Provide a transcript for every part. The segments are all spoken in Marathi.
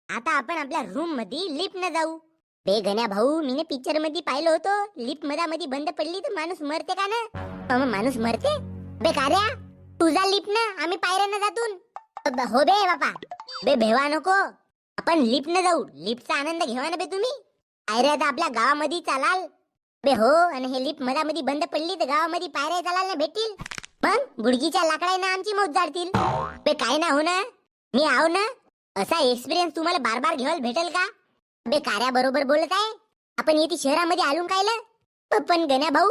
आता आपण आपल्या रूम मध्ये लिफ्ट न जाऊ. बे गण्या भाऊ, मीने पिक्चर मध्ये पाहिलं होतं, लिफ्ट मध्ये बंद पडली तर माणूस मरते का ना? माणूस मरते? बे कार्या, तुझा लिफ्ट ना, आम्ही पायऱ्यानं जातून. हो बे बापा, बे भेवा नको. आपण लिफ्ट न जाऊ, लिफ्टचा आनंद घेवा ना बे तुम्ही. पायऱ्या तर आपल्या गावामध्ये चालाल बे. हो, आणि हे लिफ्ट मध्ये बंद पडली तर गावामध्ये पायऱ्या चालायला भेटतील. मग गुडगीच्या लाकडाने आमची मौत जाळतील. बे काय ना हो ना, मी आव ना. असा एक्सपिरियन्स तुम्हाला बार बार घ्यायला भेटेल का? बे कार्या बरोबर बोलत आहे. आपण येथे शहरामध्ये आलून कायलं? पण गण्या भाऊ,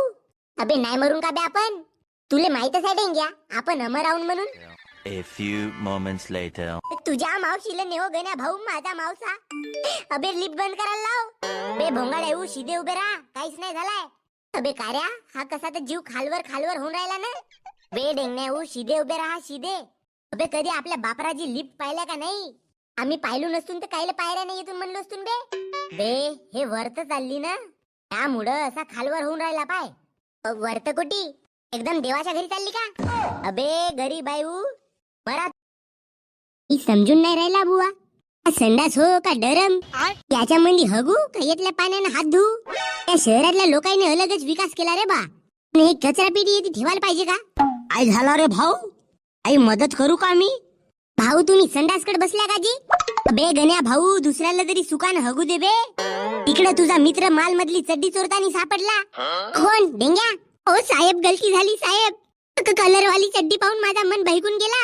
अबे नाही मरून का बे आपण? तुले माहितच आहे डेंग्या, आपण अमर आऊन म्हणून. A few moments later. तुझ्या मावशीला नेहो गण्या भाऊ, माझा मावसा. अबे लिफ्ट बंद करायला लाव. बे भोंगाड येऊ, शिदे उभे राहा, काहीच नाही झालाय. अबे कार्या, हा कसा तर जीव खालवर खालवर होऊन राहिला ना. बे डेंगण्या येऊ, शिदे उभे राहा, शिदे. अबे कधी आपल्या बापराजी लिफ्ट पाहिल्या का नाही? आम्ही पाहिलो नसून तर कायले पायऱ्या नाही येतून म्हणलो असतून बे. बे हे वरत चालली ना, त्यामुळं असा खालवर होऊन राहिला पाय. वरत कोटी एकदम देवाच्या घरी चालली का? अबे गरीब बायू बरा, समजून नाही राहिला बुवा. संडास हो का डरम, याच्यामध्ये हगू का येतल्या पाण्यानं हात धू? या शहरातल्या लोकांनी अलगच विकास केला रे बा. हे कचरा पेटी येते ठेवायला पाहिजे का? काय झाला रे भाऊ, आई मदत करू का मी? भाऊ तुम्ही संडासकडे बसल्या का जी? बे गण्या भाऊ, दुसऱ्याला तरी सुकान हगू दे बे. तिकडे तुझा मित्र माल मधली चड्डी चोरतानी सापडला. कोण डेंग्या? ओ साहेब, गलती झाली साहेब. कलर वाली चड्डी पाहून माझा मन बहकून गेला.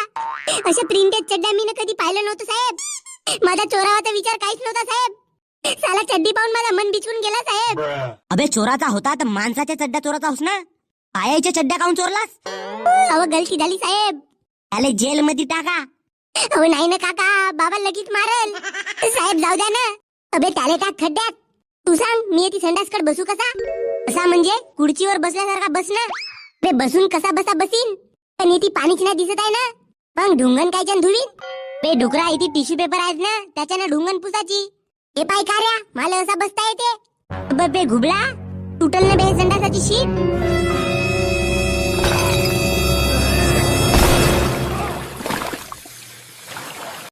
अशा प्रिंटेड चड्ड्या मी कधी पाहिलं नव्हतं साहेब. माझा चोरावाचा विचार काहीच नव्हता साहेब. साला चड्डी पाहून माझा मन बिचून गेला साहेब. अबे चोराचा होता तर माणसाच्या चड्ड्या चोराचा होस ना, पायाच्या चड्ड्या काऊन चोरलास? अहो गलती झाली साहेब. त्याला जेल मध्ये टाका. अहो नाही ना काका, बाबा लगेच मारल. साहेब जाऊ द्या ना. अबे त्याला टाक खड्ड्यात. तू सांग, मी येते संडासकडे बसू कसा? कसा म्हणजे खुर्चीवर बसल्यासारखा बस ना. बे बसून कसा बसा बसीन, पण इथे पाणीच नाही दिसत आहे ना. मग ढुंगण कायच्यान धुवीन? बे डुकरा, इथे टिश्यू पेपर आहेत ना, त्याच्यानं ढुंगण पुसाची. हे पाय कार्या, मला असा बसता येते. बे घुबळा, तुटल ना बे संडासाची शीट.